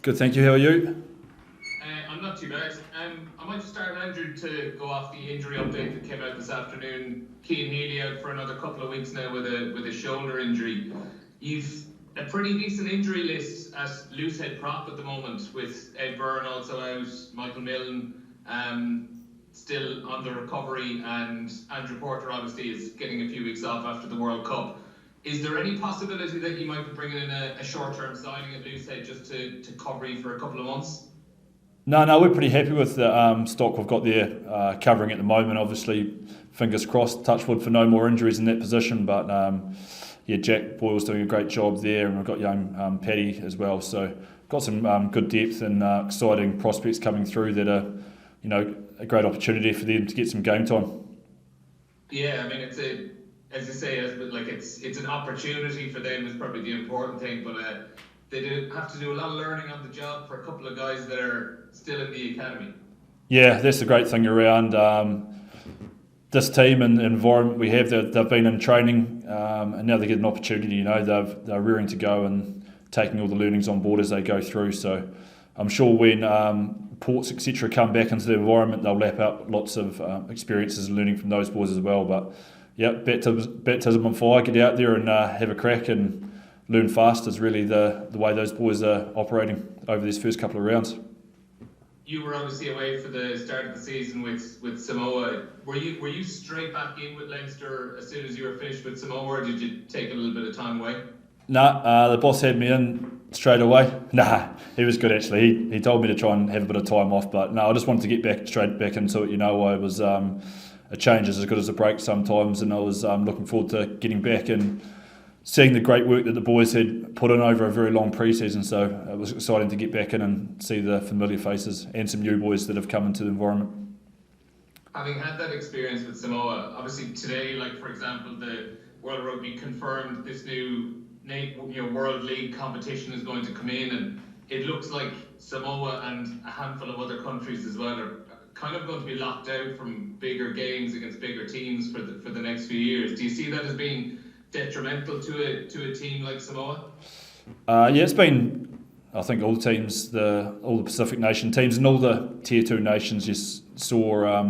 Good, thank you. How are you? I'm not too bad. I might just start, Andrew, to go off the injury update that came out this afternoon. Keane Healy out for another couple of weeks now with a shoulder injury. You've a pretty decent injury list at loosehead prop at the moment, with Ed Byrne also out, Michael Milne still under recovery, and Andrew Porter obviously is getting a few weeks off after the World Cup. Is there any possibility that you might be bringing in a short-term signing at loosehead just to cover you for a couple of months? No, we're pretty happy with the stock we've got there covering at the moment. Obviously, fingers crossed, touch wood for no more injuries in that position. But yeah, Jack Boyle's doing a great job there, and we've got young Paddy as well. So got some good depth and exciting prospects coming through that are, a great opportunity for them to get some game time. Yeah, I mean as you say, it's an opportunity for them is probably the important thing, but they do have to do a lot of learning on the job for a couple of guys that are still in the academy. Yeah, that's the great thing around this team and the environment we have. They've been in training and now they get an opportunity. They're rearing to go and taking all the learnings on board as they go through. So I'm sure when ports, etc., come back into the environment, they'll lap up lots of experiences and learning from those boys as well. But yeah, baptism on fire, get out there and have a crack and learn fast is really the way those boys are operating over these first couple of rounds. You were obviously away for the start of the season with Samoa. Were you straight back in with Leinster as soon as you were finished with Samoa, or did you take a little bit of time away? The boss had me in straight away. He was good actually. He told me to try and have a bit of time off, but I just wanted to get straight back into it. I was a change is as good as a break sometimes, and I was looking forward to getting back and seeing the great work that the boys had put in over a very long pre-season. So it was exciting to get back in and see the familiar faces and some new boys that have come into the environment. Having had that experience with Samoa, obviously today, like for example, the World Rugby confirmed this new World League competition is going to come in, and it looks like Samoa and a handful of other countries as well are kind of going to be locked out from bigger games against bigger teams for the next few years. Do you see that as being detrimental to a team like Samoa? Yeah, it's been, I think all the teams, all the Pacific nation teams and all the Tier 2 nations just saw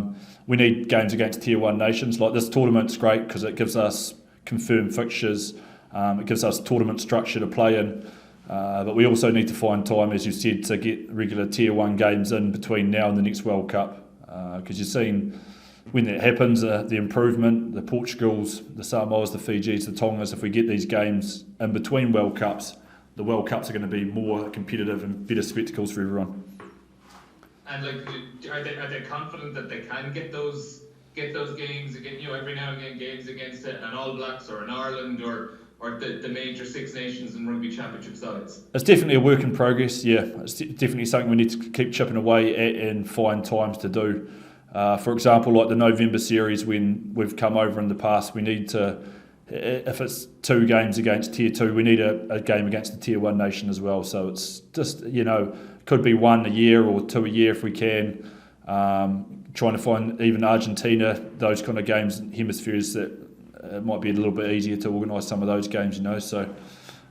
we need games against Tier 1 nations. Like this tournament's great because it gives us confirmed fixtures, it gives us tournament structure to play in, but we also need to find time, as you said, to get regular Tier 1 games in between now and the next World Cup, because you've seen when that happens, the improvement, the Portugals, the Samoas, the Fijis, the Tongas, if we get these games in between World Cups, the World Cups are going to be more competitive and better spectacles for everyone. And are they confident that they can get those games again? Every now and again, games against an All Blacks or an Ireland or the major Six Nations and Rugby Championship sides? It's definitely a work in progress. Yeah, it's definitely something we need to keep chipping away at and find times to do. For example, like the November series, when we've come over in the past, we need to, if it's 2 games against Tier 2, we need a game against the Tier 1 nation as well. So it's just, could be 1 a year or 2 a year if we can. Trying to find even Argentina, those kind of games, hemispheres that it might be a little bit easier to organise some of those games, So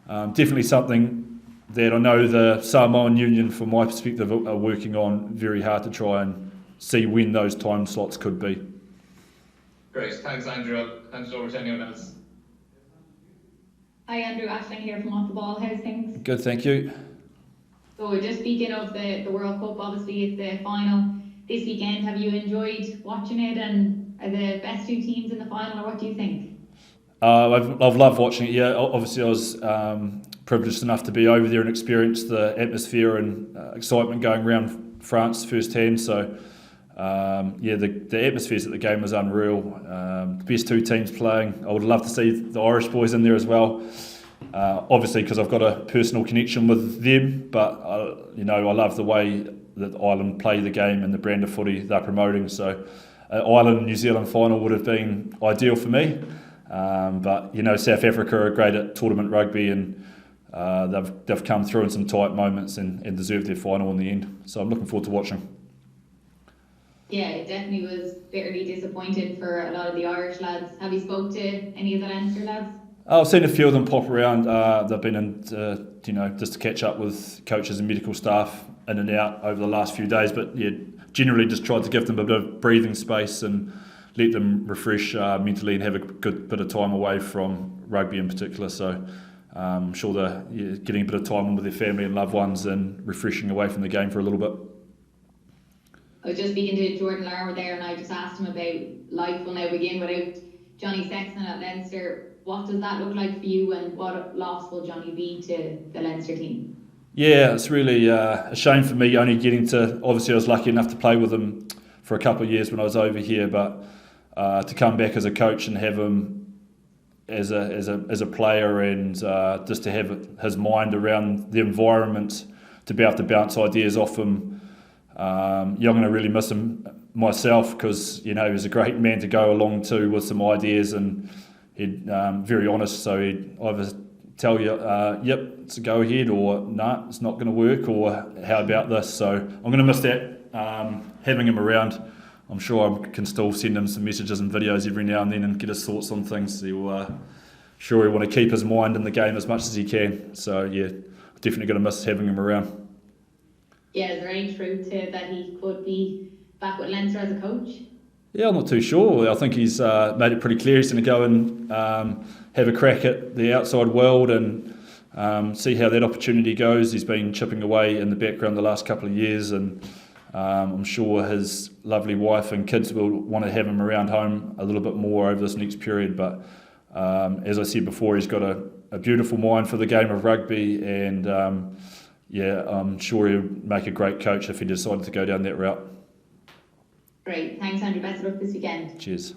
definitely something that I know the Samoan Union, from my perspective, are working on very hard to try and see when those time slots could be. Great, thanks Andrew. I'll hand it over to anyone else. Hi Andrew, Ashling here from Off the Ball. How's things? Good, thank you. So just speaking of the World Cup, obviously it's the final this weekend. Have you enjoyed watching it, and are the best 2 teams in the final, or what do you think? I've loved watching it. Yeah, obviously I was privileged enough to be over there and experience the atmosphere and excitement going around France firsthand. So the atmospheres at the game was unreal. The best 2 teams playing. I would love to see the Irish boys in there as well. Obviously, because I've got a personal connection with them, but I love the way that Ireland play the game and the brand of footy they're promoting. So, Ireland New Zealand final would have been ideal for me. But South Africa are great at tournament rugby, and they've come through in some tight moments and deserved their final in the end. So I'm looking forward to watching. Yeah, it definitely was bitterly disappointing for a lot of the Irish lads. Have you spoke to any of the Leinster lads? I've seen a few of them pop around. They've been in just to catch up with coaches and medical staff in and out over the last few days. But yeah, generally just tried to give them a bit of breathing space and let them refresh mentally and have a good bit of time away from rugby in particular. So I'm sure they're getting a bit of time with their family and loved ones and refreshing away from the game for a little bit. I was just speaking to Jordan Larmour there, and I just asked him about life will now begin without Johnny Sexton at Leinster. What does that look like for you, and what loss will Johnny be to the Leinster team? Yeah, it's really a shame for me only getting to, obviously I was lucky enough to play with him for a couple of years when I was over here, but to come back as a coach and have him as a player and just to have his mind around the environment, to be able to bounce ideas off him. I'm going to really miss him myself because he was a great man to go along to with some ideas, and he'd very honest, so he'd either tell you, yep, it's a go ahead, or nah, it's not going to work, or how about this. So I'm going to miss that, having him around. I'm sure I can still send him some messages and videos every now and then and get his thoughts on things. He'll sure he want to keep his mind in the game as much as he can. So yeah, definitely going to miss having him around. Yeah, is there any truth to that he could be back with Leinster as a coach? Yeah, I'm not too sure. I think he's made it pretty clear he's going to go and have a crack at the outside world and see how that opportunity goes. He's been chipping away in the background the last couple of years, and I'm sure his lovely wife and kids will want to have him around home a little bit more over this next period. But as I said before, he's got a beautiful mind for the game of rugby, and I'm sure he'll make a great coach if he decided to go down that route. Great. Thanks, Andrew. Best of luck this weekend. Cheers.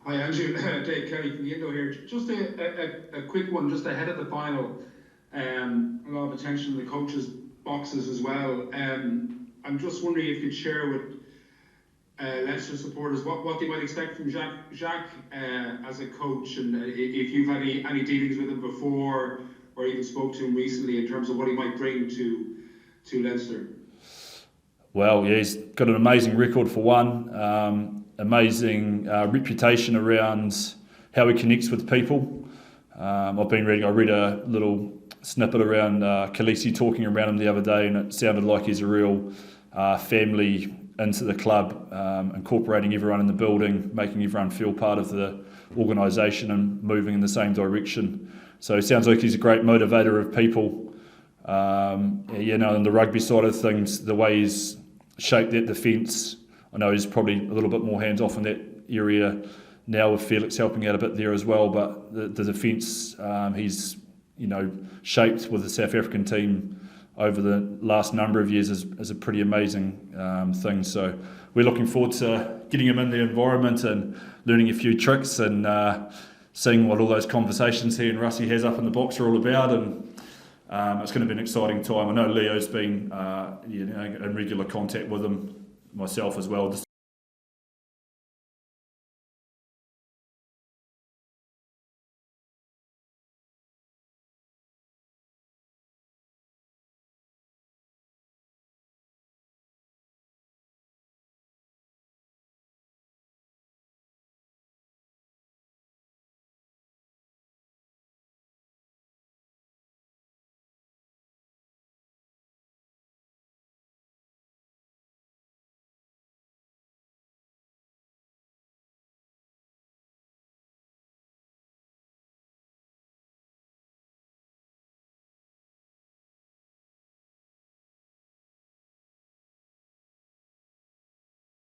Hi, Andrew. Dave Kelly from the Indo here. Just a quick one, just ahead of the final. A lot of attention in the coaches' boxes as well. I'm just wondering if you'd share with Leinster supporters what they might expect from Jacques as a coach, and if you've had any dealings with him before or even spoke to him recently in terms of what he might bring to Leinster. Well, yeah, he's got an amazing record for one, amazing reputation around how he connects with people. I read a little snippet around Khaleesi talking around him the other day, and it sounded like he's a real family into the club, incorporating everyone in the building, making everyone feel part of the organisation and moving in the same direction. So it sounds like he's a great motivator of people. On the rugby side of things, the way he's shaped that defence, I know he's probably a little bit more hands-off in that area now with Felix helping out a bit there as well, but the defence he's shaped with the South African team over the last number of years is a pretty amazing thing. So we're looking forward to getting him in the environment and learning a few tricks and seeing what all those conversations he and Russie has up in the box are all about, and it's going to be an exciting time. I know Leo's been in regular contact with him, myself as well.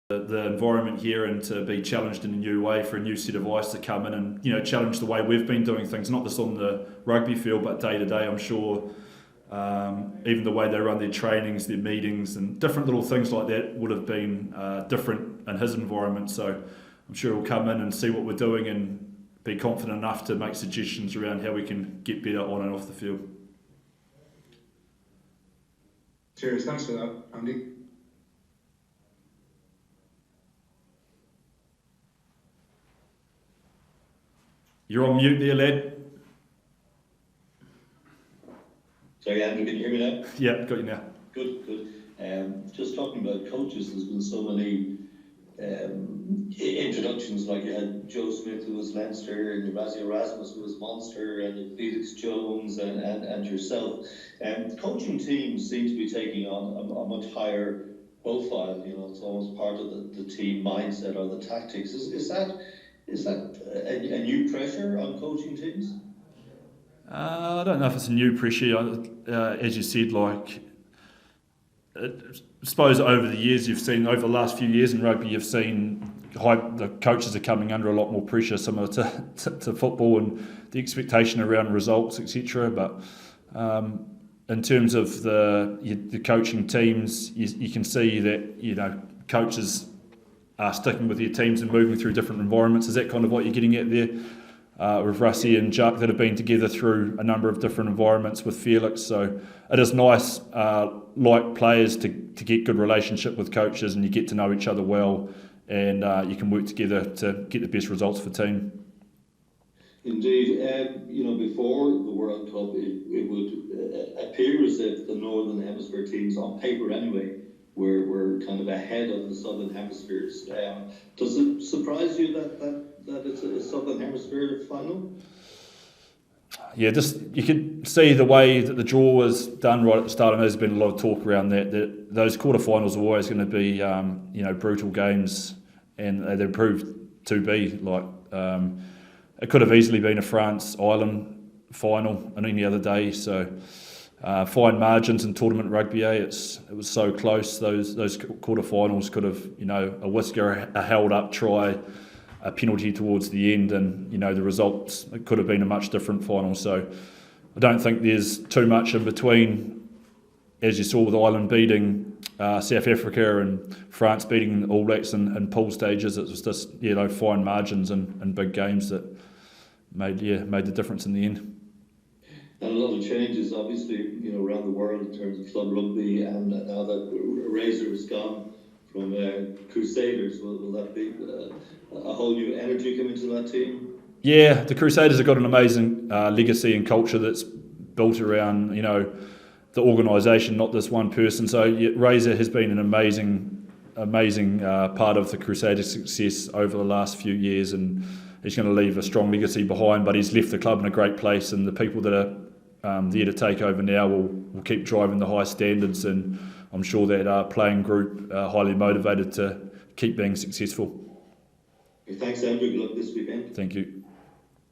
The environment here, and to be challenged in a new way for a new set of eyes to come in and challenge the way we've been doing things, not just on the rugby field but day to day. I'm sure even the way they run their trainings, their meetings and different little things like that would have been different in his environment. So I'm sure he'll come in and see what we're doing and be confident enough to make suggestions around how we can get better on and off the field. Cheers, thanks for that, Andy. You're on mute there, lad. Sorry, Andrew, can you hear me now? Yeah, got you now. Good. Just talking about coaches, there's been so many introductions, like you had Joe Smith, who was Leinster, and Razzie Erasmus, who was Munster, and Felix Jones, and yourself. Coaching teams seem to be taking on a much higher profile. It's almost part of the team mindset or the tactics. Is that a new pressure on coaching teams? I don't know if it's a new pressure. As you said, I suppose over the years over the last few years in rugby, you've seen the coaches are coming under a lot more pressure, similar to football, and the expectation around results, etc. But in terms of the coaching teams, you can see that coaches are sticking with their teams and moving through different environments. Is that kind of what you're getting at there? With Russie and Jack that have been together through a number of different environments with Felix. So it is nice, like players, to get good relationship with coaches, and you get to know each other well, and you can work together to get the best results for the team. Indeed. Before the World Cup, it would appear as if the Northern Hemisphere teams, on paper anyway, were kind of ahead of the Southern Hemispheres. Does it surprise you that it's a Southern Hemisphere final? Yeah, you could see the way that the draw was done right at the start, and there's been a lot of talk around that those quarterfinals are always going to be brutal games, and they proved to be. It could have easily been a France-Ireland final on any other day. So fine margins in tournament rugby, it was so close. Those quarterfinals could have, a whisker, a held up try, a penalty towards the end, and the results, it could have been a much different final. So I don't think there's too much in between, as you saw with Ireland beating South Africa and France beating All Blacks in pool stages. It was just fine margins and big games that made the difference in the end. And a lot of changes, obviously, around the world in terms of club rugby, and now that Razor is gone from Crusaders, will that be a whole new energy coming to that team? Yeah, the Crusaders have got an amazing legacy and culture that's built around, the organisation, not this one person. So Razor has been an amazing part of the Crusaders' success over the last few years, and he's going to leave a strong legacy behind. But he's left the club in a great place, and the people that are there to take over now will keep driving the high standards, and I'm sure that our playing group are highly motivated to keep being successful. Thanks, Andrew. Good luck this weekend. Thank you.